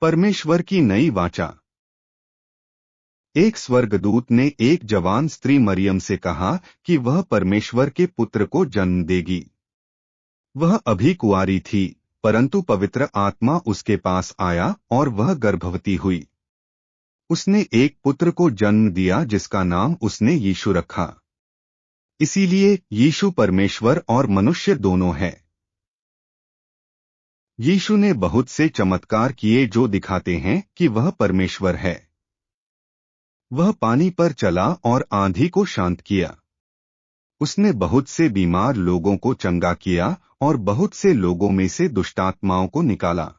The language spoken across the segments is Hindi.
परमेश्वर की नई वाचा। एक स्वर्गदूत ने एक जवान स्त्री मरियम से कहा कि वह परमेश्वर के पुत्र को जन्म देगी। वह अभी कुंवारी थी, परंतु पवित्र आत्मा उसके पास आया और वह गर्भवती हुई। उसने एक पुत्र को जन्म दिया जिसका नाम उसने यीशु रखा। इसीलिए यीशु परमेश्वर और मनुष्य दोनों है। यीशु ने बहुत से चमत्कार किए जो दिखाते हैं कि वह परमेश्वर है। वह पानी पर चला और आंधी को शांत किया। उसने बहुत से बीमार लोगों को चंगा किया और बहुत से लोगों में से दुष्टात्माओं को निकाला।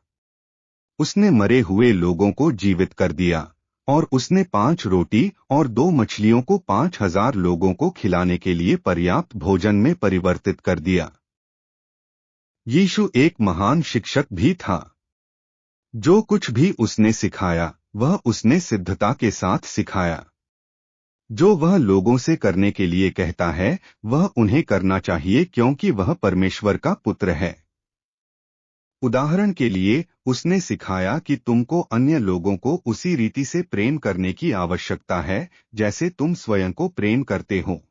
उसने मरे हुए लोगों को जीवित कर दिया और उसने 5 रोटी और 2 मछलियों को 5,000 लोगों को खिलाने के लिए पर्याप्त भोजन में परिवर्तित कर दिया। यीशु एक महान शिक्षक भी था। जो कुछ भी उसने सिखाया वह उसने सिद्धता के साथ सिखाया। जो वह लोगों से करने के लिए कहता है वह उन्हें करना चाहिए क्योंकि वह परमेश्वर का पुत्र है। उदाहरण के लिए उसने सिखाया कि तुमको अन्य लोगों को उसी रीति से प्रेम करने की आवश्यकता है जैसे तुम स्वयं को प्रेम करते हो।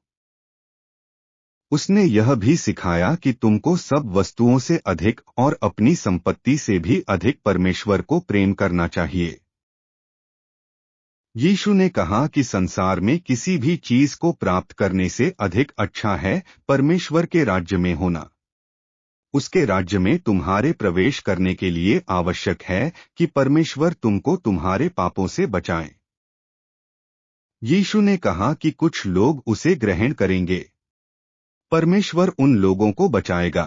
उसने यह भी सिखाया कि तुमको सब वस्तुओं से अधिक और अपनी संपत्ति से भी अधिक परमेश्वर को प्रेम करना चाहिए। यीशु ने कहा कि संसार में किसी भी चीज को प्राप्त करने से अधिक अच्छा है परमेश्वर के राज्य में होना। उसके राज्य में तुम्हारे प्रवेश करने के लिए आवश्यक है कि परमेश्वर तुमको तुम्हारे पापों से बचाए। यीशु ने कहा कि कुछ लोग उसे ग्रहण करेंगे। परमेश्वर उन लोगों को बचाएगा,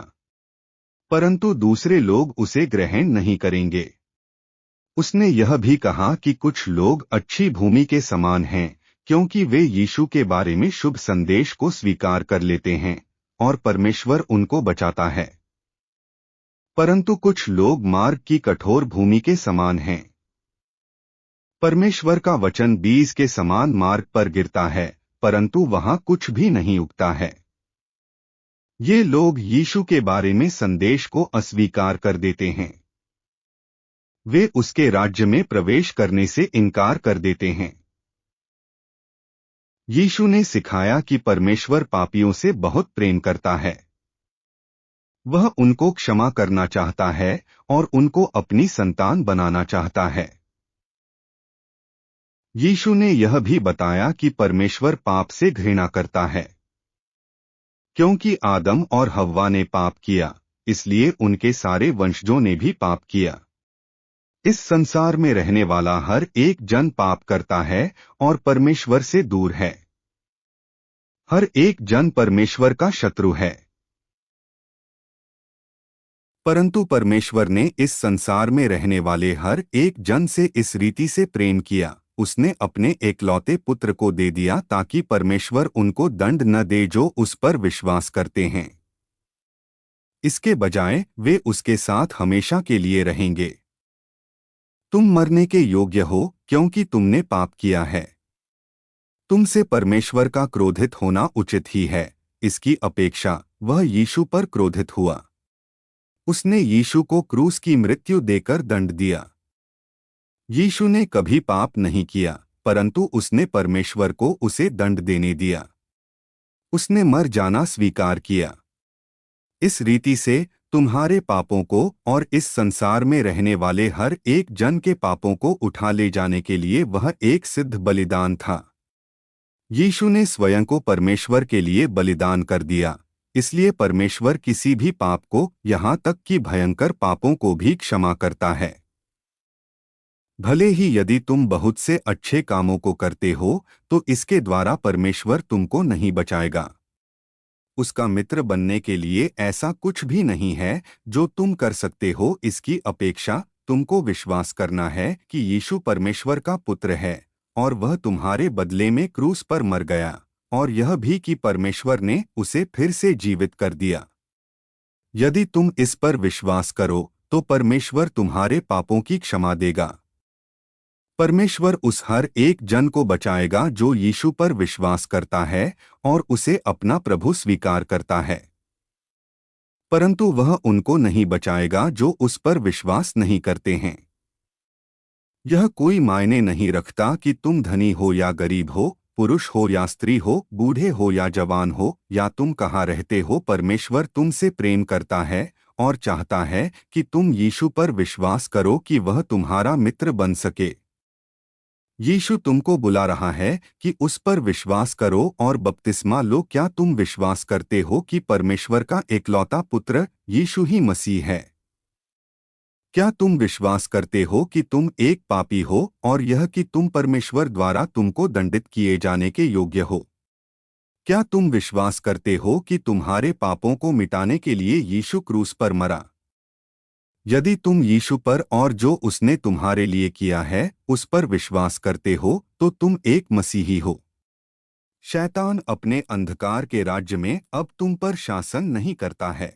परंतु दूसरे लोग उसे ग्रहण नहीं करेंगे। उसने यह भी कहा कि कुछ लोग अच्छी भूमि के समान हैं क्योंकि वे यीशु के बारे में शुभ संदेश को स्वीकार कर लेते हैं और परमेश्वर उनको बचाता है। परंतु कुछ लोग मार्ग की कठोर भूमि के समान हैं। परमेश्वर का वचन बीज के समान मार्ग पर गिरता है, परंतु वहां कुछ भी नहीं उगता है। ये लोग यीशु के बारे में संदेश को अस्वीकार कर देते हैं। वे उसके राज्य में प्रवेश करने से इनकार कर देते हैं। यीशु ने सिखाया कि परमेश्वर पापियों से बहुत प्रेम करता है। वह उनको क्षमा करना चाहता है और उनको अपनी संतान बनाना चाहता है। यीशु ने यह भी बताया कि परमेश्वर पाप से घृणा करता है। क्योंकि आदम और हव्वा ने पाप किया, इसलिए उनके सारे वंशजों ने भी पाप किया। इस संसार में रहने वाला हर एक जन पाप करता है और परमेश्वर से दूर है। हर एक जन परमेश्वर का शत्रु है। परंतु परमेश्वर ने इस संसार में रहने वाले हर एक जन से इस रीति से प्रेम किया, उसने अपने एकलौते पुत्र को दे दिया ताकि परमेश्वर उनको दंड न दे जो उस पर विश्वास करते हैं। इसके बजाय वे उसके साथ हमेशा के लिए रहेंगे। तुम मरने के योग्य हो क्योंकि तुमने पाप किया है। तुमसे परमेश्वर का क्रोधित होना उचित ही है। इसकी अपेक्षा वह यीशु पर क्रोधित हुआ। उसने यीशु को क्रूस की मृत्यु देकर दंड दिया। यीशु ने कभी पाप नहीं किया, परंतु उसने परमेश्वर को उसे दंड देने दिया। उसने मर जाना स्वीकार किया। इस रीति से तुम्हारे पापों को और इस संसार में रहने वाले हर एक जन के पापों को उठा ले जाने के लिए वह एक सिद्ध बलिदान था। यीशु ने स्वयं को परमेश्वर के लिए बलिदान कर दिया, इसलिए परमेश्वर किसी भी पाप को, यहाँ तक कि भयंकर पापों को भी क्षमा करता है। भले ही यदि तुम बहुत से अच्छे कामों को करते हो तो इसके द्वारा परमेश्वर तुमको नहीं बचाएगा। उसका मित्र बनने के लिए ऐसा कुछ भी नहीं है जो तुम कर सकते हो। इसकी अपेक्षा तुमको विश्वास करना है कि यीशु परमेश्वर का पुत्र है और वह तुम्हारे बदले में क्रूस पर मर गया, और यह भी कि परमेश्वर ने उसे फिर से जीवित कर दिया। यदि तुम इस पर विश्वास करो तो परमेश्वर तुम्हारे पापों की क्षमा देगा। परमेश्वर उस हर एक जन को बचाएगा जो यीशु पर विश्वास करता है और उसे अपना प्रभु स्वीकार करता है। परंतु वह उनको नहीं बचाएगा जो उस पर विश्वास नहीं करते हैं। यह कोई मायने नहीं रखता कि तुम धनी हो या गरीब हो, पुरुष हो या स्त्री हो, बूढ़े हो या जवान हो, या तुम कहाँ रहते हो, परमेश्वर तुमसे प्रेम करता है और चाहता है कि तुम यीशु पर विश्वास करो कि वह तुम्हारा मित्र बन सके। यीशु तुमको बुला रहा है कि उस पर विश्वास करो और बपतिस्मा लो। क्या तुम विश्वास करते हो कि परमेश्वर का एकलौता पुत्र यीशु ही मसीह है? क्या तुम विश्वास करते हो कि तुम एक पापी हो और यह कि तुम परमेश्वर द्वारा तुमको दंडित किए जाने के योग्य हो? क्या तुम विश्वास करते हो कि तुम्हारे पापों को मिटाने के लिए यीशु क्रूस पर मरा? यदि तुम यीशु पर और जो उसने तुम्हारे लिए किया है उस पर विश्वास करते हो तो तुम एक मसीही हो। शैतान अपने अंधकार के राज्य में अब तुम पर शासन नहीं करता है।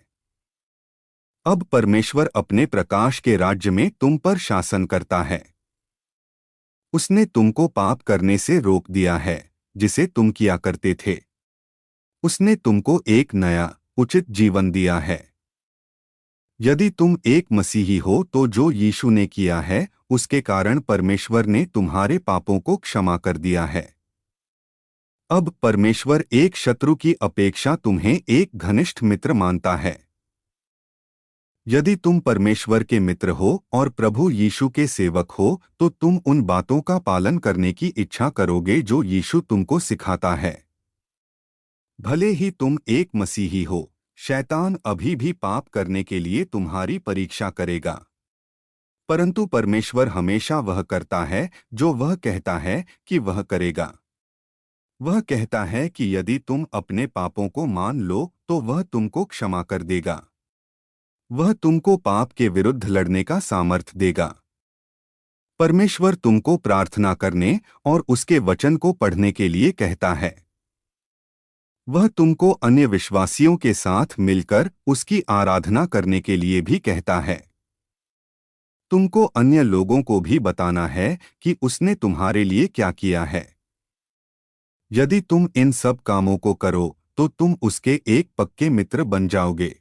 अब परमेश्वर अपने प्रकाश के राज्य में तुम पर शासन करता है। उसने तुमको पाप करने से रोक दिया है जिसे तुम किया करते थे। उसने तुमको एक नया उचित जीवन दिया है। यदि तुम एक मसीही हो तो जो यीशु ने किया है उसके कारण परमेश्वर ने तुम्हारे पापों को क्षमा कर दिया है। अब परमेश्वर एक शत्रु की अपेक्षा तुम्हें एक घनिष्ठ मित्र मानता है। यदि तुम परमेश्वर के मित्र हो और प्रभु यीशु के सेवक हो तो तुम उन बातों का पालन करने की इच्छा करोगे जो यीशु तुमको सिखाता है। भले ही तुम एक मसीही हो, शैतान अभी भी पाप करने के लिए तुम्हारी परीक्षा करेगा। परंतु परमेश्वर हमेशा वह करता है जो वह कहता है कि वह करेगा। वह कहता है कि यदि तुम अपने पापों को मान लो तो वह तुमको क्षमा कर देगा। वह तुमको पाप के विरुद्ध लड़ने का सामर्थ्य देगा। परमेश्वर तुमको प्रार्थना करने और उसके वचन को पढ़ने के लिए कहता है। वह तुमको अन्य विश्वासियों के साथ मिलकर उसकी आराधना करने के लिए भी कहता है। तुमको अन्य लोगों को भी बताना है कि उसने तुम्हारे लिए क्या किया है। यदि तुम इन सब कामों को करो तो तुम उसके एक पक्के मित्र बन जाओगे।